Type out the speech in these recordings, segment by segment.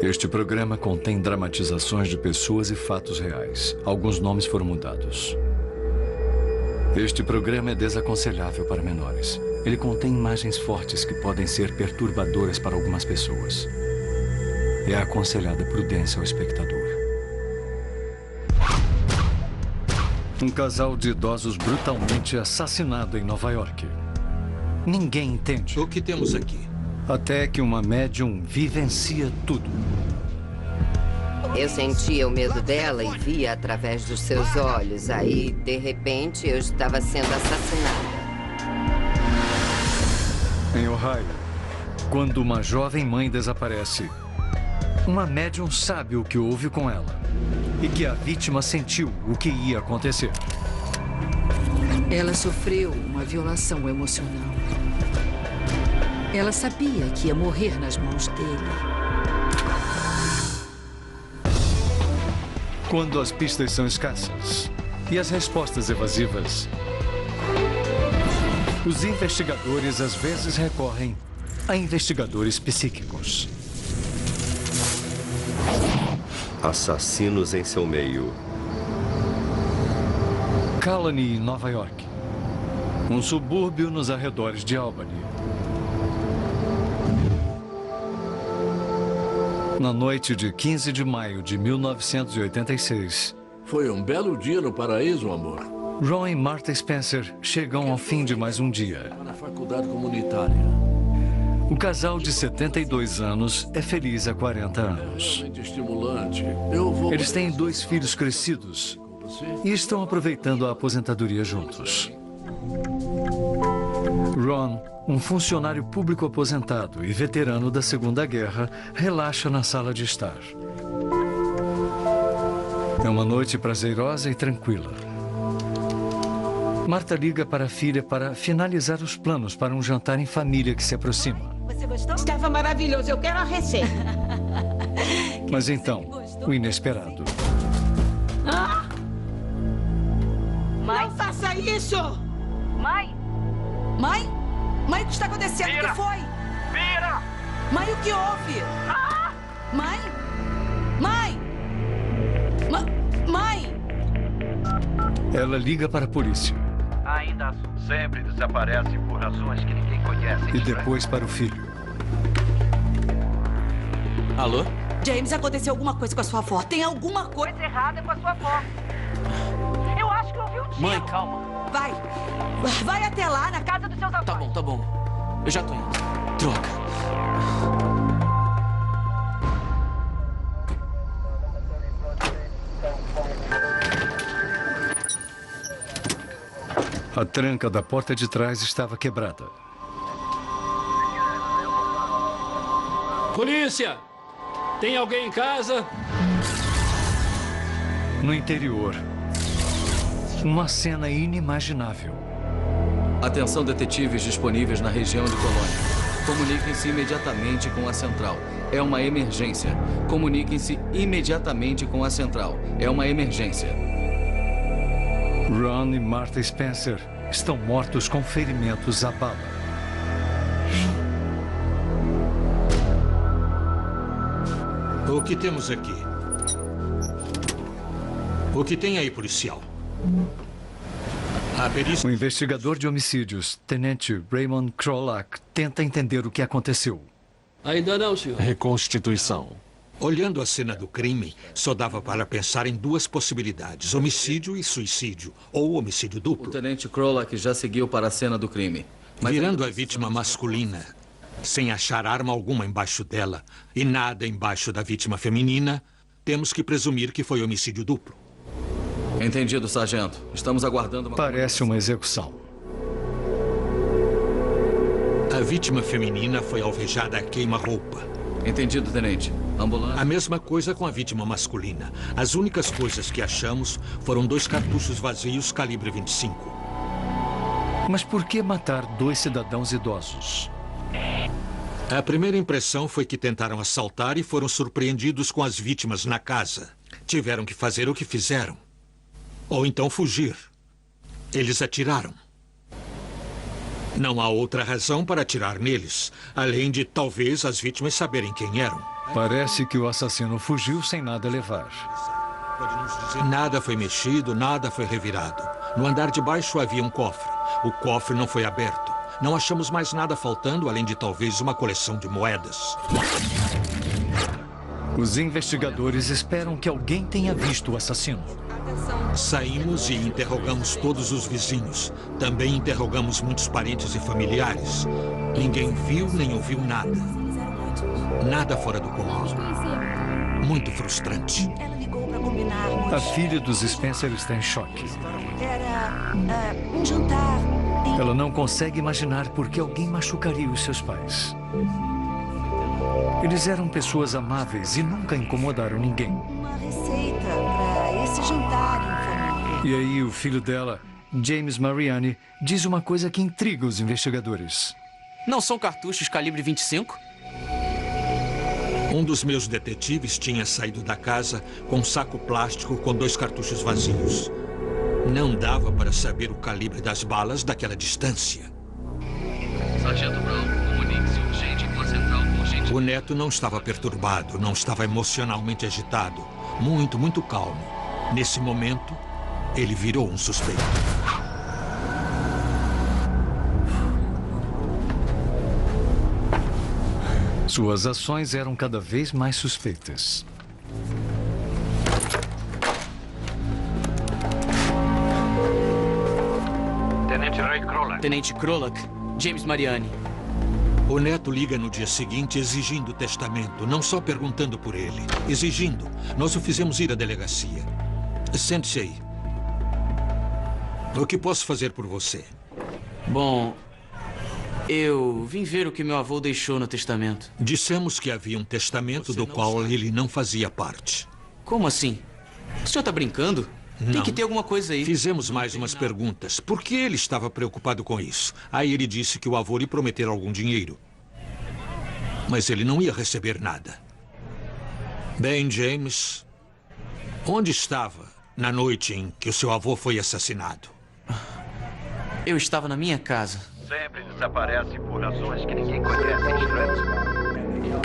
Este programa contém dramatizações de pessoas e fatos reais. Alguns nomes foram mudados. Este programa é desaconselhável para menores. Ele contém imagens fortes que podem ser perturbadoras para algumas pessoas. É aconselhada prudência ao espectador. Um casal de idosos brutalmente assassinado em Nova York. Ninguém entende. O que temos aqui? Até que uma médium vivencia tudo. Eu sentia o medo dela e via através dos seus olhos. Aí, de repente, eu estava sendo assassinada. Em Ohio, quando uma jovem mãe desaparece, uma médium sabe o que houve com ela e que a vítima sentiu o que ia acontecer. Ela sofreu uma violação emocional. Ela sabia que ia morrer nas mãos dele. Quando as pistas são escassas e as respostas evasivas, os investigadores às vezes recorrem a investigadores psíquicos. Assassinos em seu meio. Colony, Nova York. Um subúrbio nos arredores de Albany. Na noite de 15 de maio de 1986... Foi um belo dia no paraíso, amor. Ron e Martha Spencer chegam ao fim de mais um dia. Na faculdade comunitária. O casal de 72 anos é feliz há 40 anos. Realmente estimulante. Eles têm 2 filhos crescidos e estão aproveitando a aposentadoria juntos. Ron, um funcionário público aposentado e veterano da Segunda Guerra, relaxa na sala de estar. É uma noite prazerosa e tranquila. Martha liga para a filha para finalizar os planos para um jantar em família que se aproxima. Você gostou? Estava maravilhoso. Eu quero a receita. Mas então, o inesperado. Ah! Mãe? Não faça isso! Mãe? Mãe? Mãe, o que está acontecendo? Vira! O que foi? Vira! Mãe, o que houve? Ah! Mãe? Mãe? Mãe? Ela liga para a polícia. Ainda sempre desaparecem por razões que ninguém conhece. E depois para o filho. Alô? James, aconteceu alguma coisa com a sua avó. Tem alguma coisa errada com a sua avó. Eu acho que eu ouvi um tiro. Mãe, calma. Vai até lá, na casa dos seus avós. Tá bom. Eu já tô indo. Droga. A tranca da porta de trás estava quebrada. Polícia! Tem alguém em casa? No interior, uma cena inimaginável. Atenção, detetives disponíveis na região de Colônia. Comuniquem-se imediatamente com a central. É uma emergência. Comuniquem-se imediatamente com a central. É uma emergência. Ron e Martha Spencer estão mortos com ferimentos à bala. O que temos aqui? O que tem aí, policial? A perícia... O investigador de homicídios, Tenente Raymond Krolak, tenta entender o que aconteceu. Ainda não, senhor. Reconstituição. Olhando a cena do crime, só dava para pensar em 2 possibilidades: homicídio e suicídio, ou homicídio O duplo. tenente Krolak já seguiu para a cena do crime. Virando a vítima masculina, sem achar arma alguma embaixo dela e nada embaixo da vítima feminina, temos que presumir que foi homicídio duplo. Entendido, sargento. Estamos aguardando uma... Parece uma execução. A vítima feminina foi alvejada a queima-roupa. Entendido, tenente. Ambulância. A mesma coisa com a vítima masculina. As únicas coisas que achamos foram 2 cartuchos vazios calibre 25. Mas por que matar 2 cidadãos idosos? A primeira impressão foi que tentaram assaltar e foram surpreendidos com as vítimas na casa. Tiveram que fazer o que fizeram. Ou então fugir. Eles atiraram. Não há outra razão para atirar neles, além de talvez as vítimas saberem quem eram. Parece que o assassino fugiu sem nada levar. Nada foi mexido, nada foi revirado. No andar de baixo havia um cofre. O cofre não foi aberto. Não achamos mais nada faltando, além de talvez uma coleção de moedas. Os investigadores esperam que alguém tenha visto o assassino. Saímos e interrogamos todos os vizinhos. Também interrogamos muitos parentes e familiares. Ninguém viu nem ouviu nada. Nada fora do comum. Muito frustrante. Ela ligou para combinar. A filha dos Spencer está em choque. Era um jantar. Ela não consegue imaginar por que alguém machucaria os seus pais. Eles eram pessoas amáveis e nunca incomodaram ninguém. Uma receita para esse jantar em família. E aí o filho dela, James Mariani, diz uma coisa que intriga os investigadores. Não são cartuchos calibre 25? Um dos meus detetives tinha saído da casa com um saco plástico com 2 cartuchos vazios. Não dava para saber o calibre das balas daquela distância. Sargento Brown, comunique-se urgente com a central urgente. O neto não estava perturbado, não estava emocionalmente agitado. Muito calmo. Nesse momento, ele virou um suspeito. Suas ações eram cada vez mais suspeitas. Tenente Ray Krolak. Tenente Krolak, James Mariani. O neto liga no dia seguinte exigindo testamento, não só perguntando por ele. Exigindo. Nós o fizemos ir à delegacia. Sente-se aí. O que posso fazer por você? Bom, eu vim ver o que meu avô deixou no testamento. Dissemos que havia um testamento do qual ele não fazia parte. Como assim? O senhor está brincando? Não. Tem que ter alguma coisa aí. Fizemos mais umas perguntas. Por que ele estava preocupado com isso? Aí ele disse que o avô lhe prometera algum dinheiro. Mas ele não ia receber nada. Bem, James, onde estava na noite em que o seu avô foi assassinado? Eu estava na minha casa. Sempre desaparece por razões que ninguém conhece, estranho.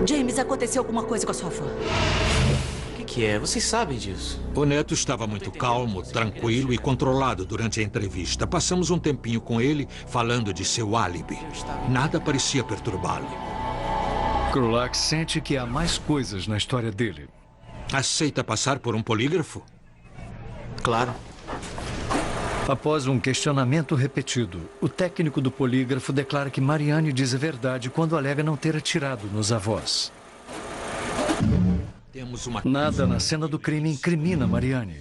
James, aconteceu alguma coisa com a sua avó? O que é? Vocês sabem disso. O neto estava muito calmo, tranquilo e controlado durante a entrevista. Passamos um tempinho com ele falando de seu álibi. Nada parecia perturbá-lo. Krolak sente que há mais coisas na história dele. Aceita passar por um polígrafo? Claro. Após um questionamento repetido, o técnico do polígrafo declara que Mariani diz a verdade quando alega não ter atirado nos avós. Temos uma... Nada na cena do crime incrimina Mariani.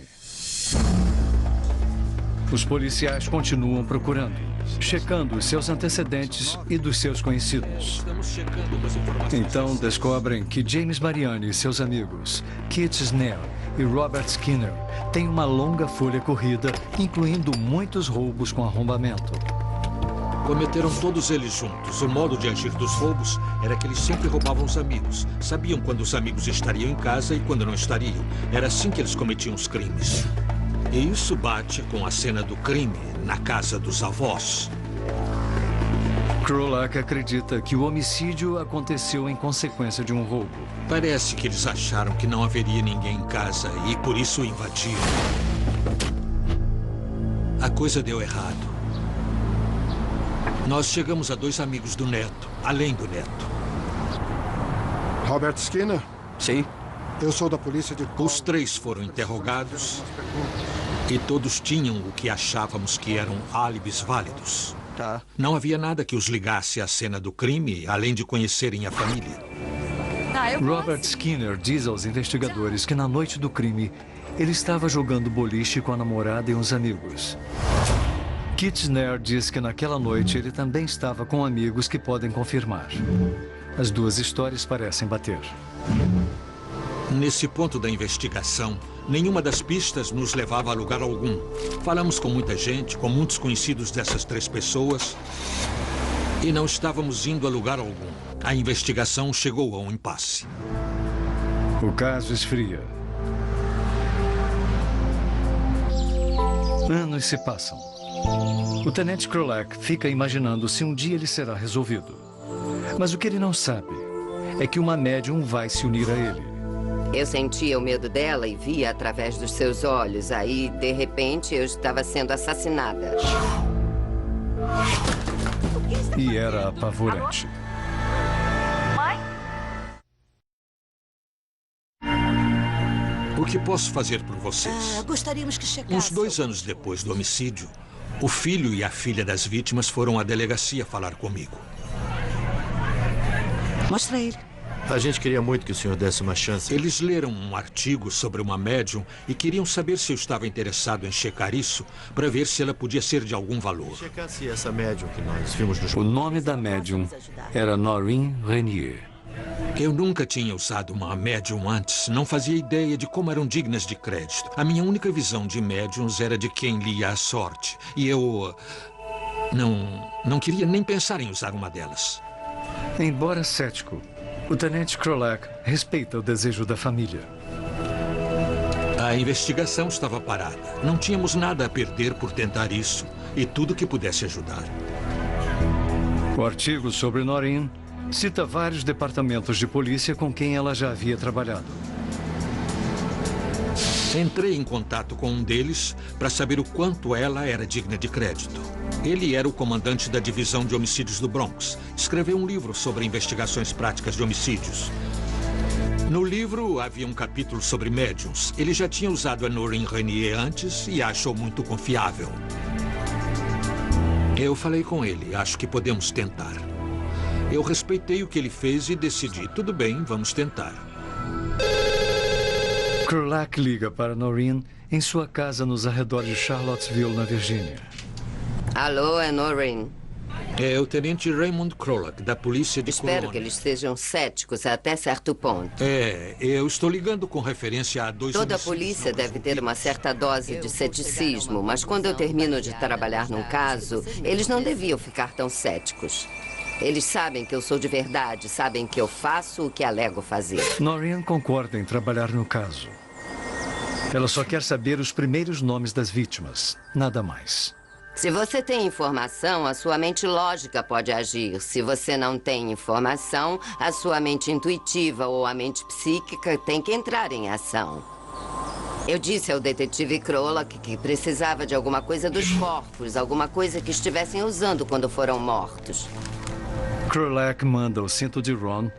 Os policiais continuam procurando, checando os seus antecedentes e dos seus conhecidos. Então descobrem que James Mariani e seus amigos, Kit Snell e Robert Skinner, têm uma longa folha corrida, incluindo muitos roubos com arrombamento. Cometeram todos eles juntos. O modo de agir dos roubos era que eles sempre roubavam os amigos. Sabiam quando os amigos estariam em casa e quando não estariam. Era assim que eles cometiam os crimes. E isso bate com a cena do crime na casa dos avós. Krolak acredita que o homicídio aconteceu em consequência de um roubo. Parece que eles acharam que não haveria ninguém em casa e por isso o invadiram. A coisa deu errado. Nós chegamos a 2 amigos do neto, além do neto. Robert Skinner? Sim. Eu sou da polícia de... Os 3 foram interrogados e todos tinham o que achávamos que eram álibis válidos. Tá. Não havia nada que os ligasse à cena do crime, além de conhecerem a família. Robert Skinner diz aos investigadores que na noite do crime, ele estava jogando boliche com a namorada e uns amigos. Kit Snell diz que naquela noite ele também estava com amigos que podem confirmar. As 2 histórias parecem bater. Nesse ponto da investigação, nenhuma das pistas nos levava a lugar algum. Falamos com muita gente, com muitos conhecidos dessas 3 pessoas, e não estávamos indo a lugar algum. A investigação chegou a um impasse. O caso esfria. Anos se passam. O Tenente Krolak fica imaginando se um dia ele será resolvido. Mas o que ele não sabe é que uma médium vai se unir a ele. Eu sentia o medo dela e via através dos seus olhos. Aí, de repente, eu estava sendo assassinada. E era apavorante. O que posso fazer por vocês? Gostaríamos que checasse. Uns 2 anos depois do homicídio, o filho e a filha das vítimas foram à delegacia falar comigo. Mostra ele. A gente queria muito que o senhor desse uma chance. Eles leram um artigo sobre uma médium e queriam saber se eu estava interessado em checar isso para ver se ela podia ser de algum valor. Checasse essa médium que nós vimos no... O nome da médium era Noreen Renier. Eu nunca tinha usado uma médium antes. Não fazia ideia de como eram dignas de crédito. A minha única visão de médiums era de quem lia a sorte. E eu... Não queria nem pensar em usar uma delas. Embora cético, o Tenente Krolak respeita o desejo da família. A investigação estava parada. Não tínhamos nada a perder por tentar isso. E tudo que pudesse ajudar. O artigo sobre Noreen cita vários departamentos de polícia com quem ela já havia trabalhado. Entrei em contato com um deles para saber o quanto ela era digna de crédito. Ele era o comandante da divisão de homicídios do Bronx. Escreveu um livro sobre investigações práticas de homicídios. No livro havia um capítulo sobre médiums. Ele já tinha usado a Noreen Renier antes e a achou muito confiável. Eu falei com ele. Acho que podemos tentar. Eu respeitei o que ele fez e decidi, tudo bem, vamos tentar. Krolak liga para Noreen em sua casa nos arredores de Charlottesville, na Virgínia. Alô, é Noreen. É o Tenente Raymond Krolak, da polícia de Espero Colônia. que eles sejam céticos até certo ponto. Eu estou ligando com referência a 2 Toda a homicídios polícia deve ter uma certa dose de ceticismo, mas quando eu termino de trabalhar num caso, eles não deviam ficar tão céticos. Eles sabem que eu sou de verdade, sabem que eu faço o que alego fazer. Noreen concorda em trabalhar no caso. Ela só quer saber os primeiros nomes das vítimas, nada mais. Se você tem informação, a sua mente lógica pode agir. Se você não tem informação, a sua mente intuitiva ou a mente psíquica tem que entrar em ação. Eu disse ao detetive Krolak que precisava de alguma coisa dos corpos, alguma coisa que estivessem usando quando foram mortos. Krolak manda o cinto de Ron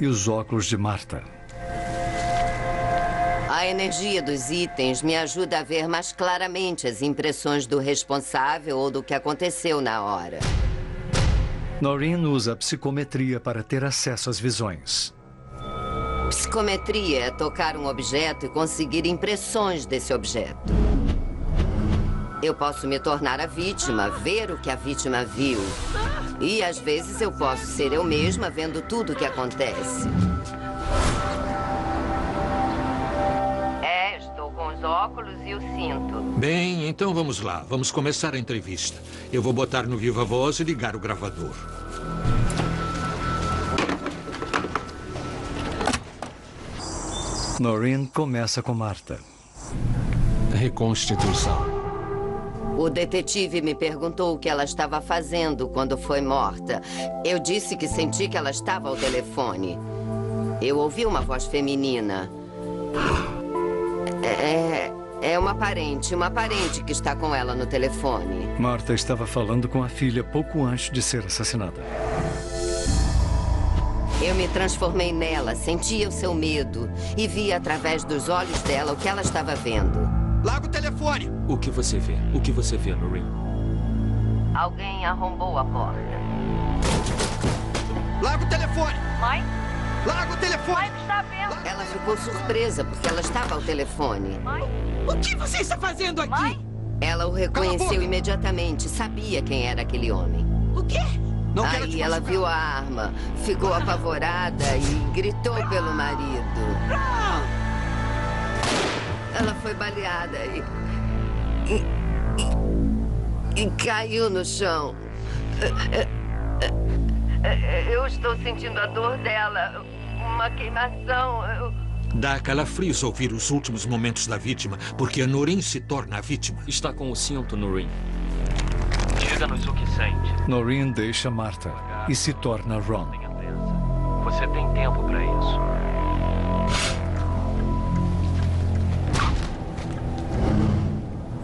e os óculos de Martha. A energia dos itens me ajuda a ver mais claramente as impressões do responsável ou do que aconteceu na hora. Noreen usa a psicometria para ter acesso às visões. Psicometria é tocar um objeto e conseguir impressões desse objeto. Eu posso me tornar a vítima, ver o que a vítima viu. E, às vezes, eu posso ser eu mesma vendo tudo o que acontece. Estou com os óculos e o cinto. Bem, então vamos lá. Vamos começar a entrevista. Eu vou botar no Viva Voz e ligar o gravador. Noreen começa com Martha. Reconstituição. O detetive me perguntou o que ela estava fazendo quando foi morta. Eu disse que senti que ela estava ao telefone. Eu ouvi uma voz feminina. É uma parente que está com ela no telefone. Martha estava falando com a filha pouco antes de ser assassinada. Eu me transformei nela, sentia o seu medo e via através dos olhos dela o que ela estava vendo. Larga o telefone! O que você vê? O que você vê, Noreen? Alguém arrombou a porta. Larga o telefone! Mãe? Larga o telefone! Mãe, está vendo? Ela ficou surpresa porque ela estava ao telefone. Mãe? O que você está fazendo aqui? Mãe? Ela o reconheceu imediatamente, sabia quem era aquele homem. O quê? Não quero te Aí ela machucar. viu a arma, ficou apavorada e gritou pelo marido. Ela foi baleada e caiu no chão. Eu estou sentindo a dor dela, uma queimação. Dá calafrios ouvir os últimos momentos da vítima, porque a Noreen se torna a vítima. Está com o cinto, Noreen. Diga-nos o que sente. Noreen deixa Martha e se torna Ron. Tenha pressa. Você tem tempo para isso.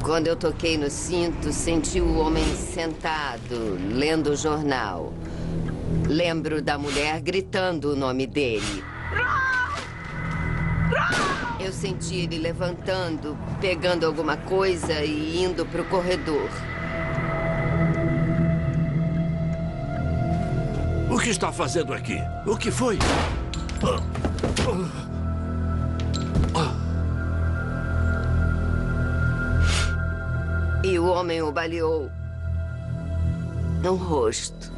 Quando eu toquei no cinto, senti o homem sentado, lendo o jornal. Lembro da mulher gritando o nome dele. Eu senti ele levantando, pegando alguma coisa e indo para o corredor. O que está fazendo aqui? O que foi? E o homem o baleou no rosto.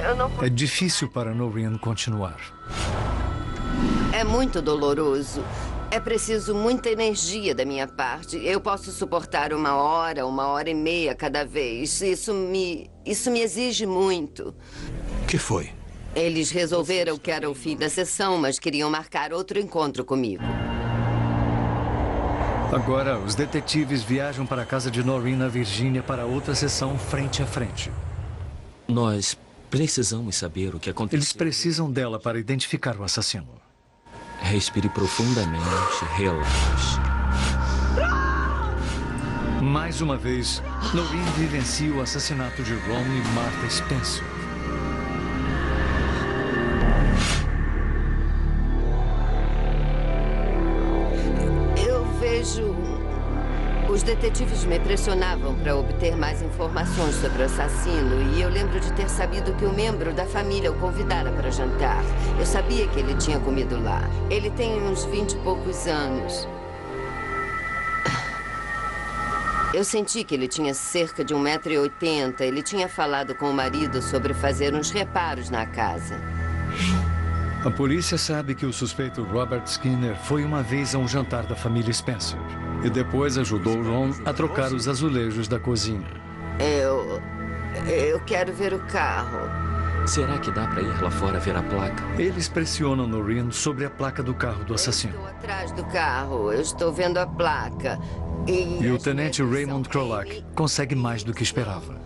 Eu não... É difícil para Noreen continuar. É muito doloroso. É preciso muita energia da minha parte. Eu posso suportar 1 hora, 1h30 cada vez. Isso me exige muito. Que foi? Eles resolveram que era o fim da sessão, mas queriam marcar outro encontro comigo. Agora, os detetives viajam para a casa de Noreen na Virgínia para outra sessão frente a frente. Nós precisamos saber o que aconteceu. Eles precisam dela para identificar o assassino. Respire profundamente, relaxe. Mais uma vez, Noreen vivencia o assassinato de Ron e Martha Spencer. Eu vejo... Os detetives me pressionavam para obter mais informações sobre o assassino e eu lembro de ter sabido que um membro da família o convidara para jantar. Eu sabia que ele tinha comido lá. Ele tem uns 20 e poucos anos. Eu senti que ele tinha cerca de 1,80 m. Ele tinha falado com o marido sobre fazer uns reparos na casa. A polícia sabe que o suspeito Robert Skinner foi uma vez a um jantar da família Spencer e depois ajudou Ron a trocar os azulejos da cozinha. Eu quero ver o carro. Será que dá para ir lá fora ver a placa? Eles pressionam Noreen sobre a placa do carro do assassino. Eu estou atrás do carro. Eu estou vendo a placa. E o tenente Raymond Krolak consegue mais do que esperava.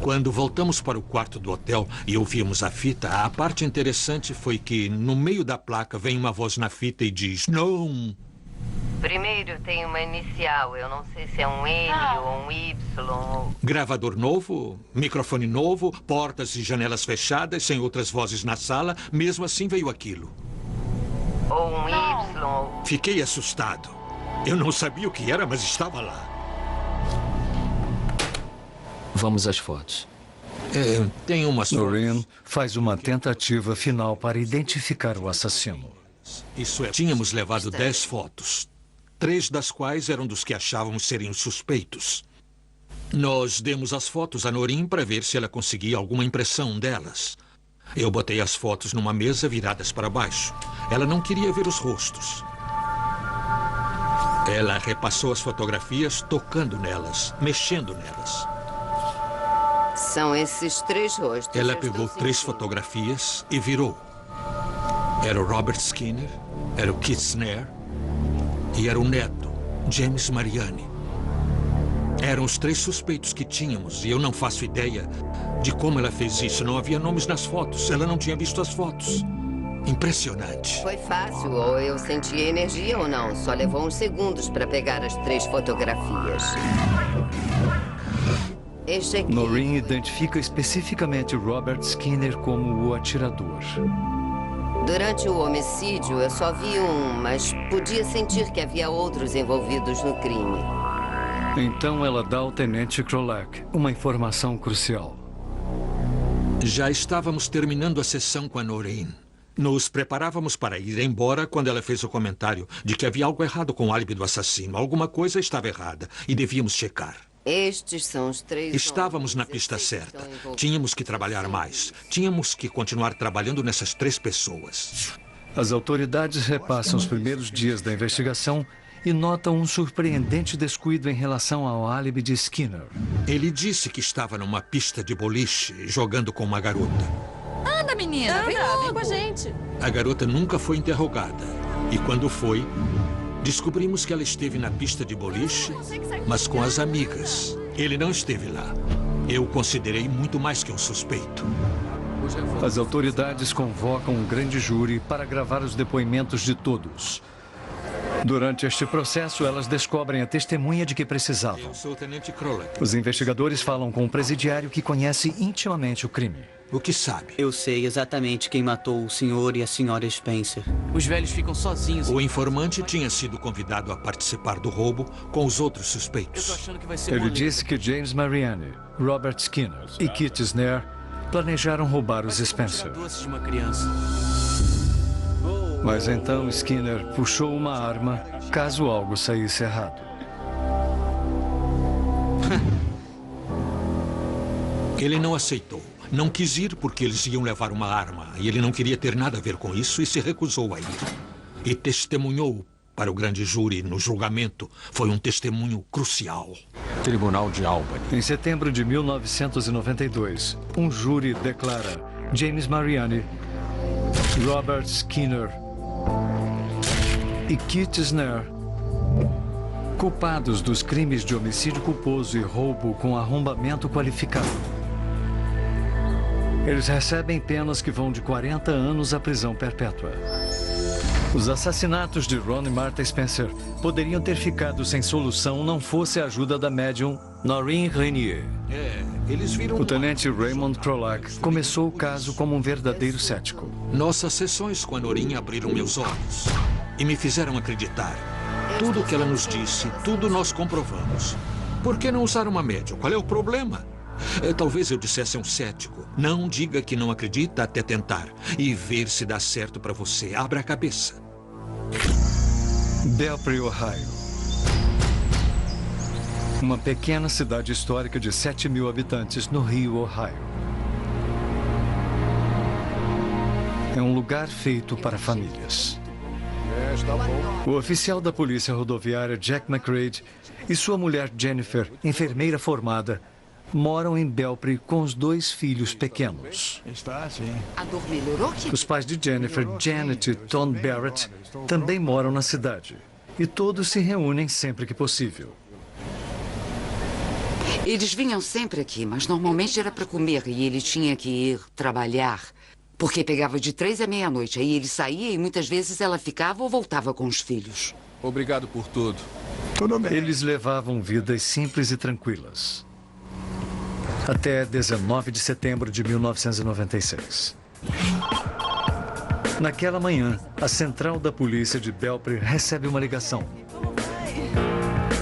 Quando voltamos para o quarto do hotel e ouvimos a fita, a parte interessante foi que no meio da placa vem uma voz na fita e diz: não. Primeiro tem uma inicial, eu não sei se é um N ou um Y. Gravador novo, microfone novo, portas e janelas fechadas, sem outras vozes na sala, mesmo assim veio aquilo. Ou um Y. Fiquei assustado. Eu não sabia o que era, mas estava lá. Vamos às fotos. Tem umas fotos. Noreen faz uma tentativa final para identificar o assassino. Isso é, tínhamos levado 10 fotos. 3 das quais eram dos que achávamos serem os suspeitos. Nós demos as fotos a Noreen para ver se ela conseguia alguma impressão delas. Eu botei as fotos numa mesa viradas para baixo. Ela não queria ver os rostos. Ela repassou as fotografias tocando nelas, mexendo nelas. São esses 3 rostos. Ela pegou 3 fotografias e virou. Era o Robert Skinner, era o Keith Snare e era o neto, James Mariani. Eram os 3 suspeitos que tínhamos e eu não faço ideia de como ela fez isso. Não havia nomes nas fotos, ela não tinha visto as fotos. Impressionante. Foi fácil, ou eu senti energia ou não. Só levou uns segundos para pegar as 3 fotografias. Este aqui... Noreen identifica especificamente Robert Skinner como o atirador. Durante o homicídio, eu só vi um, mas podia sentir que havia outros envolvidos no crime. Então ela dá ao tenente Krolak uma informação crucial. Já estávamos terminando a sessão com a Noreen. Nos preparávamos para ir embora quando ela fez o comentário de que havia algo errado com o álibi do assassino. Alguma coisa estava errada e devíamos checar. Estes são os 3 Estávamos na pista certa. Tínhamos que trabalhar mais. Tínhamos que continuar trabalhando nessas 3 pessoas. As autoridades repassam os primeiros dias da investigação e notam um surpreendente descuido em relação ao álibi de Skinner. Ele disse que estava numa pista de boliche jogando com uma garota. Anda, menina, vem com a gente. A garota nunca foi interrogada. E quando foi, descobrimos que ela esteve na pista de boliche, mas com as amigas. Ele não esteve lá. Eu o considerei muito mais que um suspeito. As autoridades convocam um grande júri para gravar os depoimentos de todos. Durante este processo, elas descobrem a testemunha de que precisavam. Eu sou o Tenente Krolak. Os investigadores falam com um presidiário que conhece intimamente o crime. O que sabe? Eu sei exatamente quem matou o senhor e a senhora Spencer. Os velhos ficam sozinhos. O informante tinha sido convidado a participar do roubo com os outros suspeitos. Eu tô achando que vai ser Ele disse que James Mariani, Robert Skinner e Kit Snare planejaram roubar os Spencer. doces de uma criança. Mas então Skinner puxou uma arma caso algo saísse errado. Ele não aceitou. Não quis ir porque eles iam levar uma arma e ele não queria ter nada a ver com isso e se recusou a ir. E testemunhou para o grande júri no julgamento. Foi um testemunho crucial. Tribunal de Albany. Em setembro de 1992, um júri declara James Mariani, Robert Skinner e Kit Snare culpados dos crimes de homicídio culposo e roubo com arrombamento qualificado. Eles recebem penas que vão de 40 anos à prisão perpétua. Os assassinatos de Ron e Martha Spencer poderiam ter ficado sem solução não fosse a ajuda da médium Noreen Renier. Eles viram... O tenente Raymond Krolak começou o caso como um verdadeiro cético. Nossas sessões com a Noreen abriram meus olhos e me fizeram acreditar. Tudo o que ela nos disse, tudo nós comprovamos. Por que não usar uma médium? Qual é o problema? Talvez eu dissesse a um cético. Não diga que não acredita até tentar e ver se dá certo para você. Abra a cabeça. Belpre, Ohio. Uma pequena cidade histórica de 7.000 habitantes no rio Ohio. É um lugar feito para famílias. O oficial da polícia rodoviária Jack McRae e sua mulher Jennifer, enfermeira formada, moram em Belpre com os 2 filhos pequenos. Está, sim. A dor melhorou? Os pais de Jennifer, Janet e Tom Barrett, também moram na cidade. E todos se reúnem sempre que possível. Eles vinham sempre aqui, mas normalmente era para comer e ele tinha que ir trabalhar. Porque pegava de 3 à meia-noite. Aí ele saía e muitas vezes ela ficava ou voltava com os filhos. Obrigado por tudo. Eles levavam vidas simples e tranquilas. Até 19 de setembro de 1996. Naquela manhã, a central da polícia de Belpre recebe uma ligação.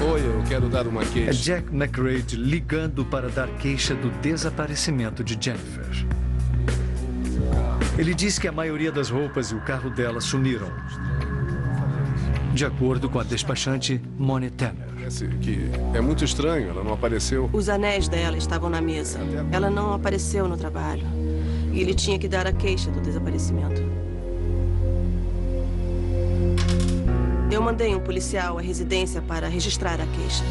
Oi, eu quero dar uma queixa. É Jack McRae ligando para dar queixa do desaparecimento de Jennifer. Ele diz que a maioria das roupas e o carro dela sumiram. De acordo com a despachante Moni Tanner. Que é muito estranho, ela não apareceu. Os anéis dela estavam na mesa. Ela não apareceu no trabalho. E ele tinha que dar a queixa do desaparecimento. Eu mandei um policial à residência para registrar a queixa.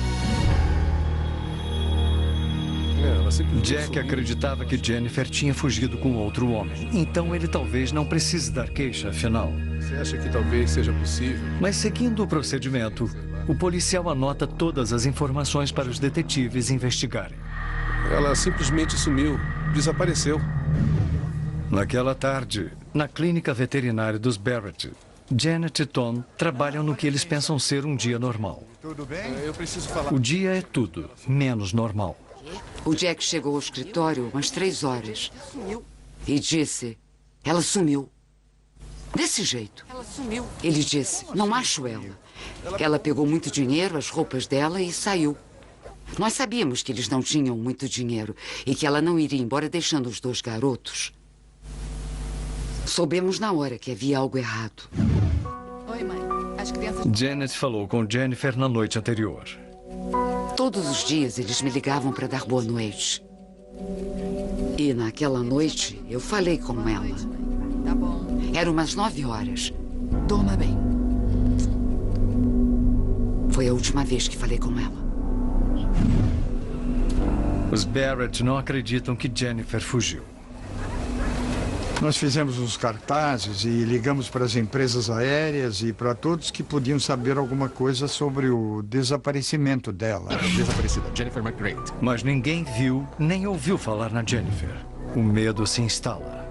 Jack acreditava que Jennifer tinha fugido com outro homem. Então ele talvez não precise dar queixa, afinal. Você acha que talvez seja possível? Mas seguindo o procedimento, o policial anota todas as informações para os detetives investigarem. Ela simplesmente sumiu, desapareceu. Naquela tarde, na clínica veterinária dos Barrett, Janet e Tom trabalham no que eles pensam ser um dia normal. Tudo bem? Eu preciso falar. O dia é tudo, menos normal. O Jack chegou ao escritório umas 3 horas e disse, ela sumiu. Desse jeito. Ela sumiu. Ele disse, não acho ela. Ela pegou muito dinheiro, as roupas dela e saiu. Nós sabíamos que eles não tinham muito dinheiro e que ela não iria embora deixando os 2 garotos. Soubemos na hora que havia algo errado. Oi, mãe. As crianças... Janet falou com Jennifer na noite anterior. Todos os dias eles me ligavam para dar boa noite. E naquela noite eu falei com ela. Tá bom. Eram umas 9 horas. Durma bem. Foi a última vez que falei com ela. Os Barrett não acreditam que Jennifer fugiu. Nós fizemos os cartazes e ligamos para as empresas aéreas e para todos que podiam saber alguma coisa sobre o desaparecimento dela. Desaparecida, Jennifer McCrae. Mas ninguém viu nem ouviu falar na Jennifer. O medo se instala.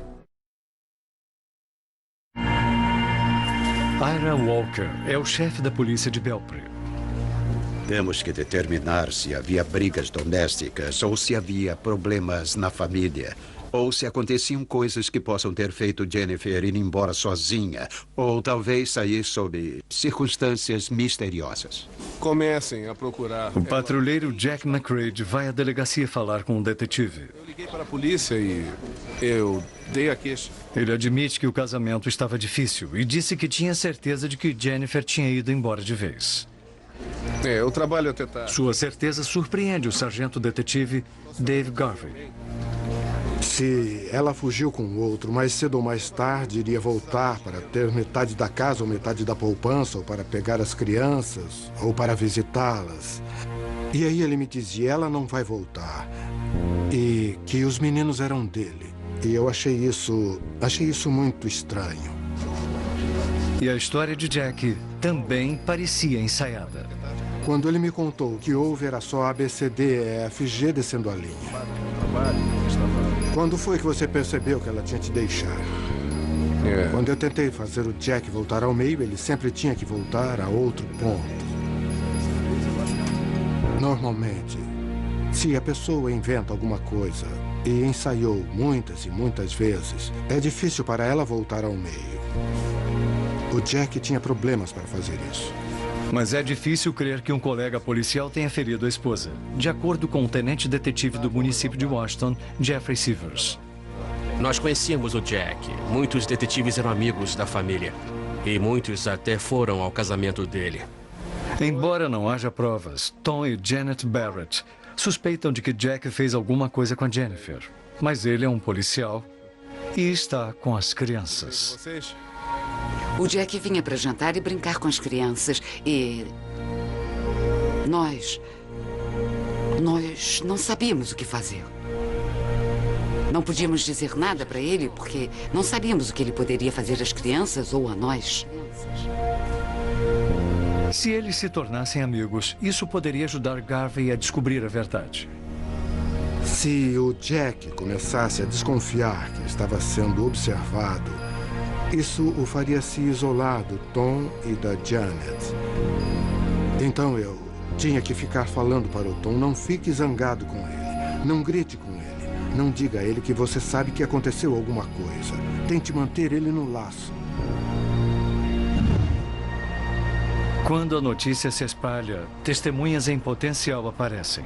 Ira Walker é o chefe da polícia de Belpre. Temos que determinar se havia brigas domésticas ou se havia problemas na família. Ou se aconteciam coisas que possam ter feito Jennifer ir embora sozinha. Ou talvez sair sob circunstâncias misteriosas. Comecem a procurar. O patrulheiro Jack McCrae vai à delegacia falar com um detetive. Eu liguei para a polícia e eu dei a queixa. Ele admite que o casamento estava difícil e disse que tinha certeza de que Jennifer tinha ido embora de vez. Eu trabalho a tentar. Sua certeza surpreende o sargento detetive Dave Garvey. Se ela fugiu com o outro, mais cedo ou mais tarde iria voltar para ter metade da casa ou metade da poupança, ou para pegar as crianças, ou para visitá-las. E aí ele me dizia, ela não vai voltar. E que os meninos eram dele. E eu achei isso muito estranho. E a história de Jack também parecia ensaiada. Quando ele me contou o que houve era só ABCDEFG descendo a linha. Quando foi que você percebeu que ela tinha te deixado? Quando eu tentei fazer o Jack voltar ao meio, ele sempre tinha que voltar a outro ponto. Normalmente, se a pessoa inventa alguma coisa e ensaiou muitas e muitas vezes, é difícil para ela voltar ao meio. O Jack tinha problemas para fazer isso. Mas é difícil crer que um colega policial tenha ferido a esposa, de acordo com o tenente detetive do município de Washington, Jeffrey Severs. Nós conhecíamos o Jack. Muitos detetives eram amigos da família. E muitos até foram ao casamento dele. Embora não haja provas, Tom e Janet Barrett suspeitam de que Jack fez alguma coisa com a Jennifer. Mas ele é um policial e está com as crianças. O Jack vinha para jantar e brincar com as crianças e... Nós não sabíamos o que fazer. Não podíamos dizer nada para ele porque não sabíamos o que ele poderia fazer às crianças ou a nós. Se eles se tornassem amigos, isso poderia ajudar Garvey a descobrir a verdade. Se o Jack começasse a desconfiar que estava sendo observado, isso o faria se isolar do Tom e da Janet. Então eu tinha que ficar falando para o Tom, não fique zangado com ele, não grite com ele, não diga a ele que você sabe que aconteceu alguma coisa. Tente manter ele no laço. Quando a notícia se espalha, testemunhas em potencial aparecem.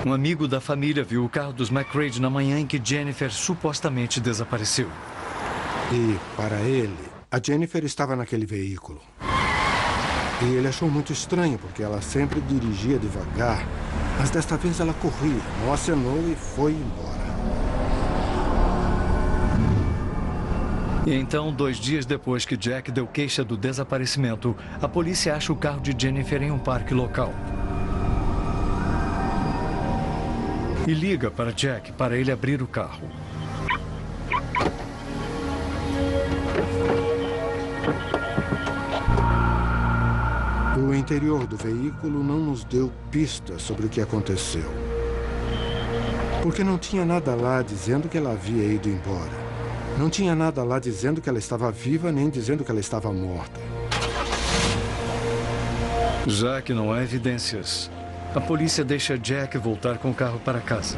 Um amigo da família viu o carro dos McCrae na manhã em que Jennifer supostamente desapareceu. E, para ele, a Jennifer estava naquele veículo. E ele achou muito estranho, porque ela sempre dirigia devagar. Mas desta vez ela corria, não acenou e foi embora. E então, 2 dias depois que Jack deu queixa do desaparecimento, a polícia acha o carro de Jennifer em um parque local. E liga para Jack para ele abrir o carro. O interior do veículo não nos deu pistas sobre o que aconteceu. Porque não tinha nada lá dizendo que ela havia ido embora. Não tinha nada lá dizendo que ela estava viva, nem dizendo que ela estava morta. Já que não há evidências, a polícia deixa Jack voltar com o carro para casa.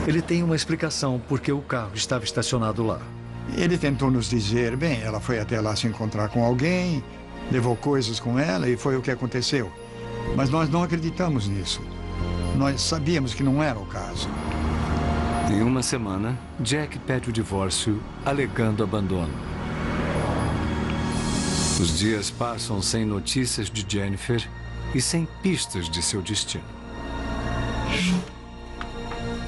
Ele tem uma explicação por que o carro estava estacionado lá. Ele tentou nos dizer, bem, ela foi até lá se encontrar com alguém, levou coisas com ela e foi o que aconteceu. Mas nós não acreditamos nisso. Nós sabíamos que não era o caso. Em uma semana, Jack pede o divórcio, alegando abandono. Os dias passam sem notícias de Jennifer e sem pistas de seu destino.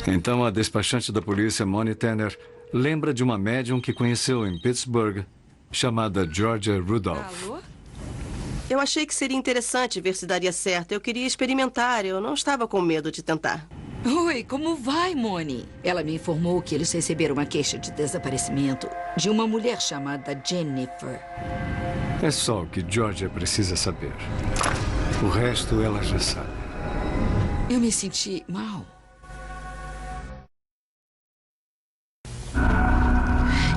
Então, a despachante da polícia, Moni Tanner, lembra de uma médium que conheceu em Pittsburgh, chamada Georgia Rudolph. Alô? Eu achei que seria interessante ver se daria certo. Eu queria experimentar, eu não estava com medo de tentar. Oi, como vai, Moni? Ela me informou que eles receberam uma queixa de desaparecimento de uma mulher chamada Jennifer. É só o que Georgia precisa saber. O resto ela já sabe. Eu me senti mal.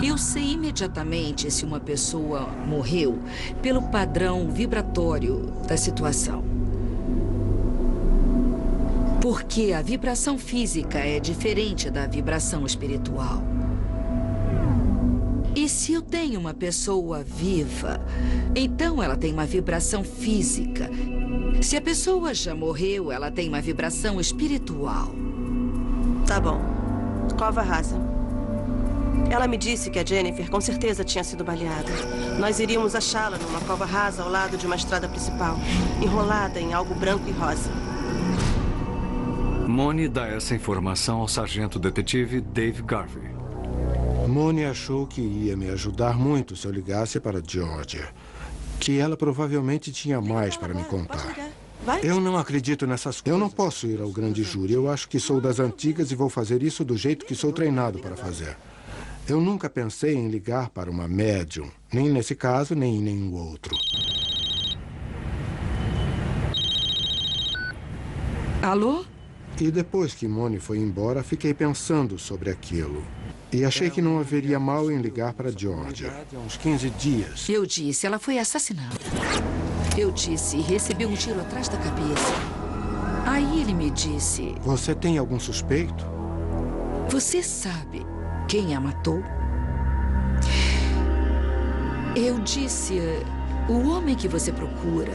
Eu sei imediatamente se uma pessoa morreu pelo padrão vibratório da situação. Porque a vibração física é diferente da vibração espiritual. E se eu tenho uma pessoa viva, então ela tem uma vibração física. Se a pessoa já morreu, ela tem uma vibração espiritual. Tá bom. Cova rasa. Ela me disse que a Jennifer com certeza tinha sido baleada. Nós iríamos achá-la numa cova rasa ao lado de uma estrada principal, enrolada em algo branco e rosa. Moni dá essa informação ao sargento detetive Dave Garvey. Moni achou que ia me ajudar muito se eu ligasse para Georgia. Que ela provavelmente tinha mais para me contar. Eu não acredito nessas coisas. Eu não posso ir ao grande júri. Eu acho que sou das antigas e vou fazer isso do jeito que sou treinado para fazer. Eu nunca pensei em ligar para uma médium. Nem nesse caso, nem em nenhum outro. Alô? E depois que Moni foi embora, fiquei pensando sobre aquilo. E achei que não haveria mal em ligar para Georgia. Há uns 15 dias. Eu disse, ela foi assassinada. Eu disse, recebeu um tiro atrás da cabeça. Aí ele me disse... Você tem algum suspeito? Você sabe quem a matou? Eu disse, o homem que você procura,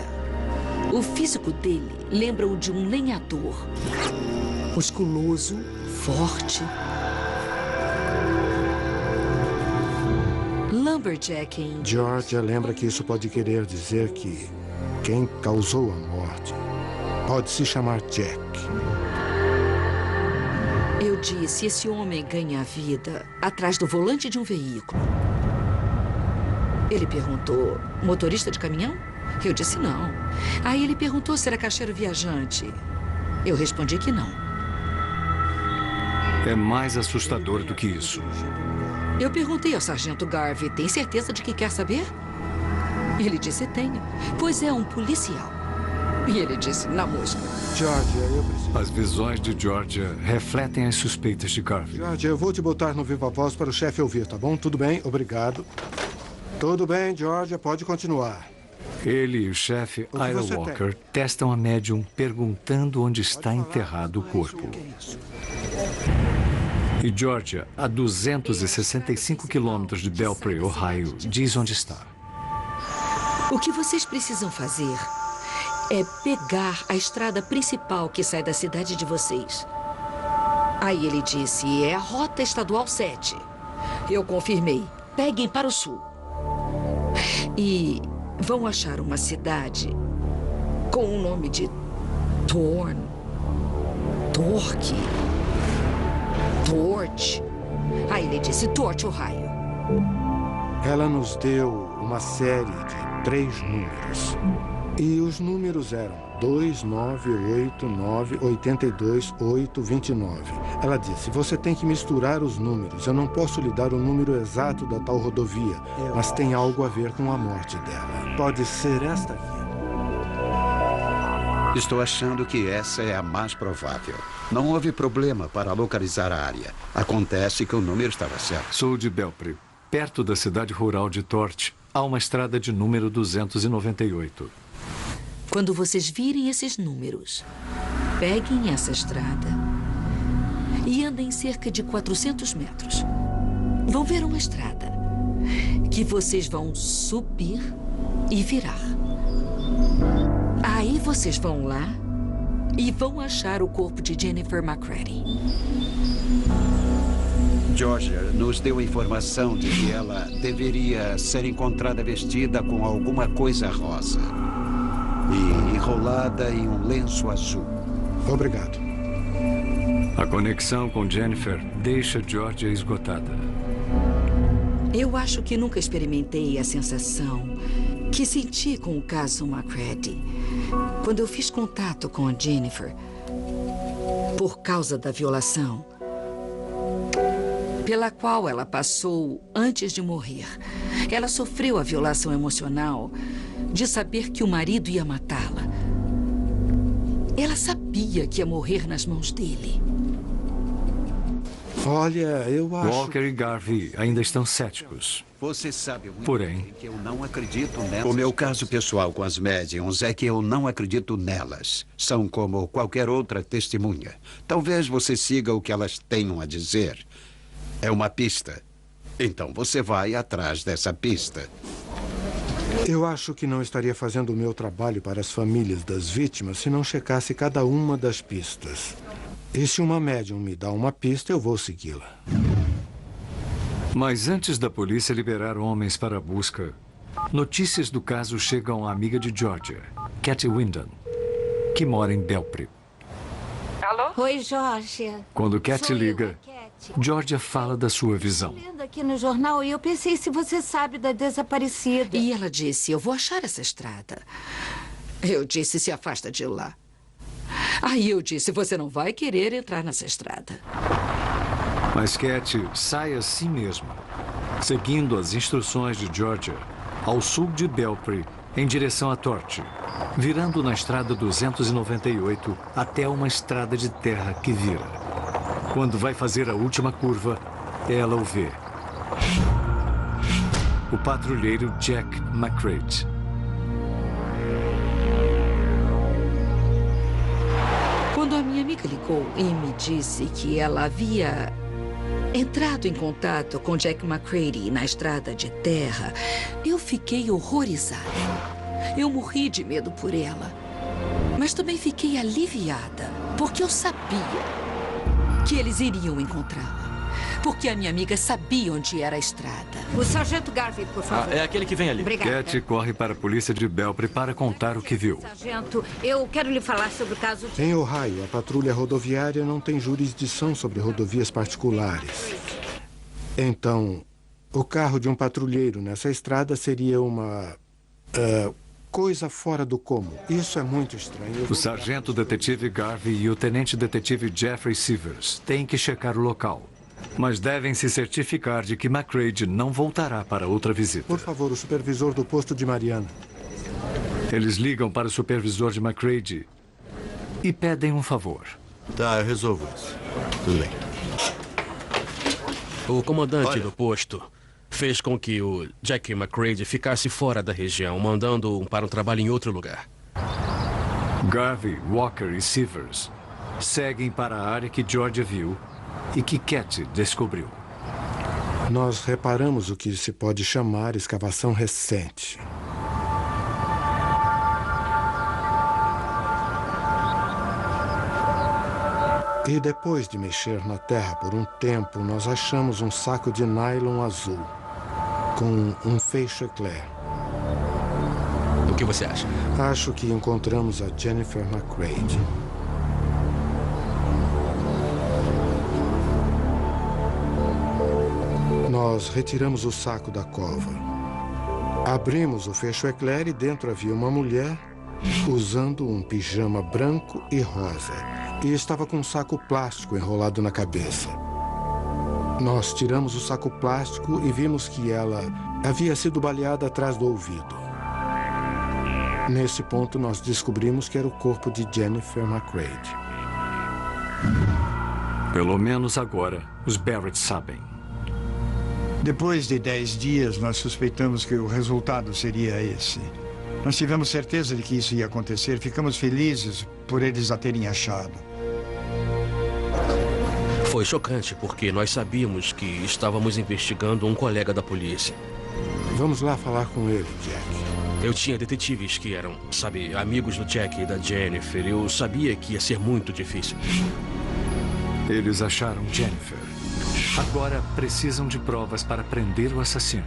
o físico dele lembra o de um lenhador. Musculoso, forte... Lumberjack em... Georgia lembra que isso pode querer dizer que quem causou a morte pode se chamar Jack. Eu disse, esse homem ganha vida atrás do volante de um veículo. Ele perguntou, motorista de caminhão? Eu disse não. Aí ele perguntou se era caixeiro viajante. Eu respondi que não. É mais assustador do que isso. Eu perguntei ao sargento Garvey, tem certeza de que quer saber? Ele disse, tenho. Pois é um policial. E ele disse, na mosca. Georgia, eu preciso... As visões de Georgia refletem as suspeitas de Garvey. Georgia, eu vou te botar no viva voz para o chefe ouvir, tá bom? Tudo bem? Obrigado. Tudo bem, Georgia, pode continuar. Ele e o chefe Ira Walker testam a médium perguntando onde está enterrado o corpo. E Georgia, a 265 quilômetros de Belpre, Ohio, diz onde está. O que vocês precisam fazer é pegar a estrada principal que sai da cidade de vocês. Aí ele disse, é a Rota Estadual 7. Eu confirmei, peguem para o sul. E vão achar uma cidade com o nome de Torque. Torch. Aí ele disse Torch, Ohio. Ela nos deu uma série de 3 números. E os números eram 2, 9, 8, 9, 82, 8, 29. Ela disse, você tem que misturar os números. Eu não posso lhe dar o número exato da tal rodovia, mas tem algo a ver com a morte dela. Pode ser esta aqui. Estou achando que essa é a mais provável. Não houve problema para localizar a área. Acontece que o número estava certo. Sou de Belpre. Perto da cidade rural de Torch, há uma estrada de número 298. Quando vocês virem esses números, peguem essa estrada e andem cerca de 400 metros. Vão ver uma estrada que vocês vão subir e virar. Aí vocês vão lá e vão achar o corpo de Jennifer McCready. Georgia nos deu a informação de que ela deveria ser encontrada vestida com alguma coisa rosa e enrolada em um lenço azul. Obrigado. A conexão com Jennifer deixa Georgia esgotada. Eu acho que nunca experimentei a sensação que senti com o caso McCready. Quando eu fiz contato com a Jennifer, por causa da violação pela qual ela passou antes de morrer. Ela sofreu a violação emocional de saber que o marido ia matá-la. Ela sabia que ia morrer nas mãos dele. Olha, eu acho... Walker e Garvey ainda estão céticos. Você sabe muito Porém, bem que eu não acredito nelas. O meu caso pessoal com as médiums é que eu não acredito nelas. São como qualquer outra testemunha. Talvez você siga o que elas tenham a dizer. É uma pista. Então você vai atrás dessa pista. Eu acho que não estaria fazendo o meu trabalho para as famílias das vítimas se não checasse cada uma das pistas. E se uma médium me dá uma pista, eu vou segui-la. Mas antes da polícia liberar homens para a busca, notícias do caso chegam à amiga de Georgia, Katy Wyndham, que mora em Belpre. Alô? Oi, Georgia. Quando Katy liga, Georgia fala da sua visão. Lendo aqui no jornal e eu pensei se você sabe da desaparecida. E ela disse, eu vou achar essa estrada. Eu disse, se afasta de lá. Aí eu disse, você não vai querer entrar nessa estrada. Mas Katy sai assim mesmo, seguindo as instruções de Georgia, ao sul de Belpre, em direção a Torch, virando na estrada 298 até uma estrada de terra que vira. Quando vai fazer a última curva, ela o vê. O patrulheiro Jack McCready. Quando a minha amiga ligou e me disse que ela havia entrado em contato com Jack McCready na estrada de terra, eu fiquei horrorizada. Eu morri de medo por ela. Mas também fiquei aliviada, porque eu sabia que eles iriam encontrá-la. Porque a minha amiga sabia onde era a estrada. O sargento Garvey, por favor. É aquele que vem ali. Obrigada. Katy corre para a polícia de Belpre para contar o que viu. Sargento, eu quero lhe falar sobre o caso de... Em Ohio, a patrulha rodoviária não tem jurisdição sobre rodovias particulares. Então, o carro de um patrulheiro nessa estrada seria uma... coisa fora do comum. Isso é muito estranho. O sargento detetive Garvey e o tenente detetive Jeffrey Sivers têm que checar o local. Mas devem se certificar de que McCready não voltará para outra visita. Por favor, o supervisor do posto de Mariana. Eles ligam para o supervisor de McCready e pedem um favor. Tá, eu resolvo isso. Tudo bem. O comandante do posto fez com que o Jack McCready ficasse fora da região, mandando-o para um trabalho em outro lugar. Garvey, Walker e Sivers seguem para a área que Georgia viu e que Katy descobriu. Nós reparamos o que se pode chamar escavação recente. E depois de mexer na terra por um tempo, nós achamos um saco de nylon azul com um feixe eclair. O que você acha? Acho que encontramos a Jennifer McCready. Nós retiramos o saco da cova. Abrimos o fecho eclair e dentro havia uma mulher usando um pijama branco e rosa. E estava com um saco plástico enrolado na cabeça. Nós tiramos o saco plástico e vimos que ela havia sido baleada atrás do ouvido. Nesse ponto, nós descobrimos que era o corpo de Jennifer McCready. Pelo menos agora, os Barrett sabem. Depois de 10 dias, nós suspeitamos que o resultado seria esse. Nós tivemos certeza de que isso ia acontecer. Ficamos felizes por eles a terem achado. Foi chocante, porque nós sabíamos que estávamos investigando um colega da polícia. Vamos lá falar com ele, Jack. Eu tinha detetives que eram, sabe, amigos do Jack e da Jennifer. Eu sabia que ia ser muito difícil. Eles acharam Jennifer. Agora precisam de provas para prender o assassino.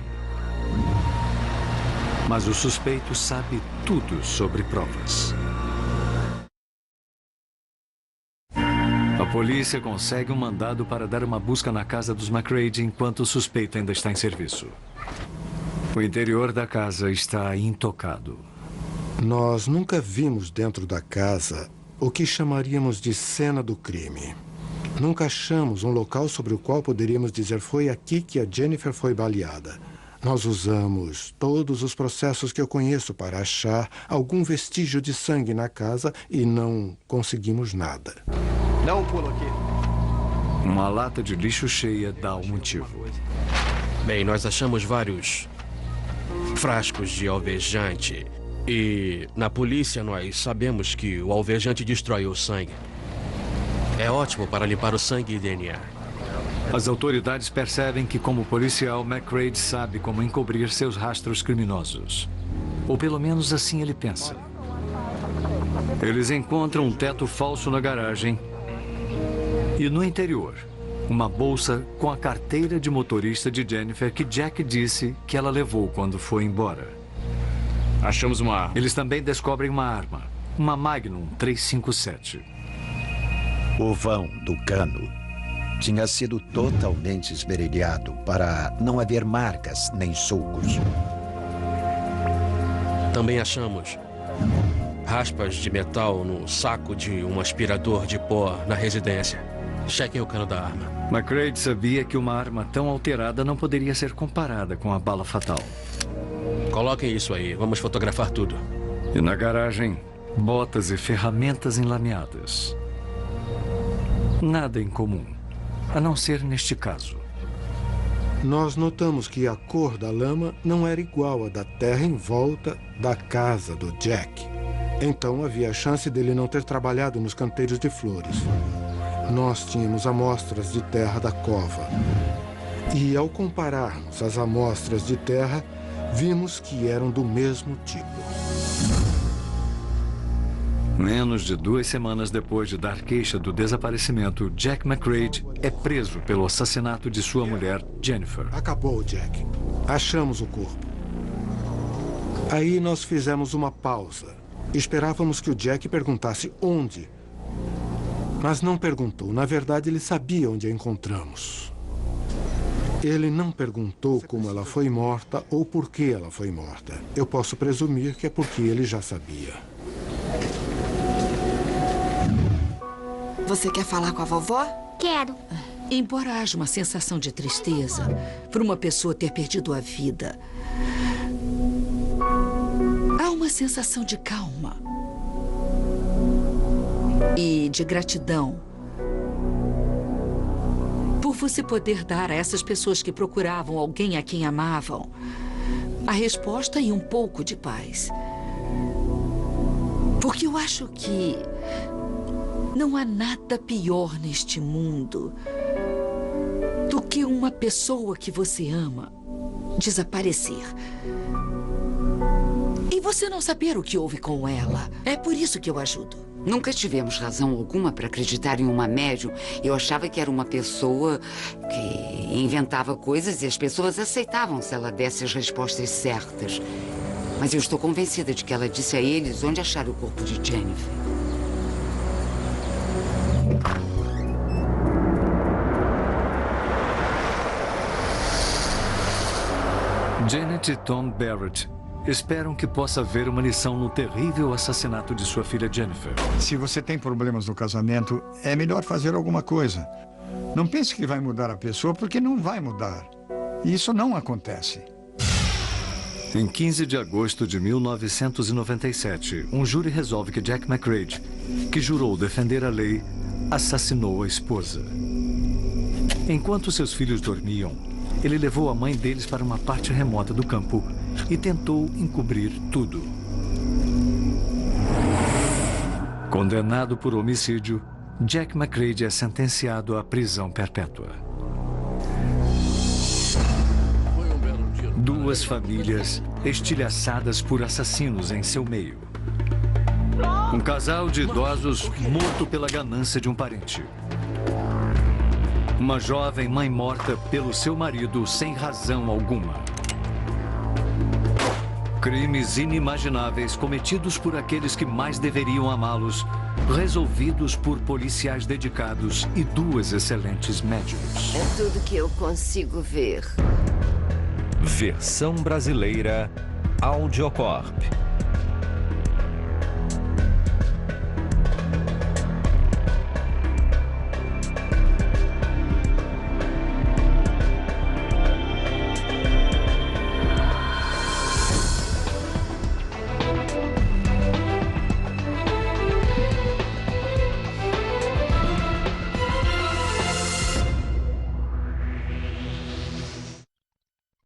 Mas o suspeito sabe tudo sobre provas. A polícia consegue um mandado para dar uma busca na casa dos McCready enquanto o suspeito ainda está em serviço. O interior da casa está intocado. Nós nunca vimos dentro da casa o que chamaríamos de cena do crime. Nunca achamos um local sobre o qual poderíamos dizer foi aqui que a Jennifer foi baleada. Nós usamos todos os processos que eu conheço para achar algum vestígio de sangue na casa e não conseguimos nada. Dá um pulo aqui. Uma lata de lixo cheia dá o motivo. Bem, nós achamos vários frascos de alvejante. E na polícia nós sabemos que o alvejante destrói o sangue. É ótimo para limpar o sangue e DNA. As autoridades percebem que, como policial, McCrae sabe como encobrir seus rastros criminosos. Ou pelo menos assim ele pensa. Eles encontram um teto falso na garagem e, no interior, uma bolsa com a carteira de motorista de Jennifer que Jack disse que ela levou quando foi embora. Achamos uma arma. Eles também descobrem uma arma, uma Magnum 357. O vão do cano tinha sido totalmente esmerilhado para não haver marcas nem sulcos. Também achamos raspas de metal no saco de um aspirador de pó na residência. Chequem o cano da arma. McCrae sabia que uma arma tão alterada não poderia ser comparada com a bala fatal. Coloquem isso aí, vamos fotografar tudo. E na garagem, botas e ferramentas enlameadas. Nada em comum. A não ser neste caso. Nós notamos que a cor da lama não era igual à da terra em volta da casa do Jack. Então havia a chance dele não ter trabalhado nos canteiros de flores. Nós tínhamos amostras de terra da cova. E ao compararmos as amostras de terra, vimos que eram do mesmo tipo. Menos de 2 semanas depois de dar queixa do desaparecimento, Jack McCrae é preso pelo assassinato de sua mulher, Jennifer. Acabou, Jack. Achamos o corpo. Aí nós fizemos uma pausa. Esperávamos que o Jack perguntasse onde. Mas não perguntou. Na verdade, ele sabia onde a encontramos. Ele não perguntou como ela foi morta ou por que ela foi morta. Eu posso presumir que é porque ele já sabia. Você quer falar com a vovó? Quero. Embora haja uma sensação de tristeza por uma pessoa ter perdido a vida, há uma sensação de calma e de gratidão por você poder dar a essas pessoas que procuravam alguém a quem amavam a resposta e um pouco de paz. Porque eu acho que não há nada pior neste mundo do que uma pessoa que você ama desaparecer. E você não saber o que houve com ela. É por isso que eu ajudo. Nunca tivemos razão alguma para acreditar em uma médium. Eu achava que era uma pessoa que inventava coisas e as pessoas aceitavam se ela desse as respostas certas. Mas eu estou convencida de que ela disse a eles onde achar o corpo de Jennifer. Janet e Tom Barrett esperam que possa haver uma lição no terrível assassinato de sua filha Jennifer. Se você tem problemas no casamento, é melhor fazer alguma coisa. Não pense que vai mudar a pessoa, porque não vai mudar. E isso não acontece. Em 15 de agosto de 1997, um júri resolve que Jack McCrae, que jurou defender a lei, assassinou a esposa. Enquanto seus filhos dormiam, ele levou a mãe deles para uma parte remota do campo e tentou encobrir tudo. Condenado por homicídio, Jack McCrae é sentenciado à prisão perpétua. 2 famílias estilhaçadas por assassinos em seu meio. Um casal de idosos morto pela ganância de um parente. Uma jovem mãe morta pelo seu marido sem razão alguma. Crimes inimagináveis cometidos por aqueles que mais deveriam amá-los, resolvidos por policiais dedicados e 2 excelentes médicos. É tudo que eu consigo ver. Versão brasileira Audiocorp.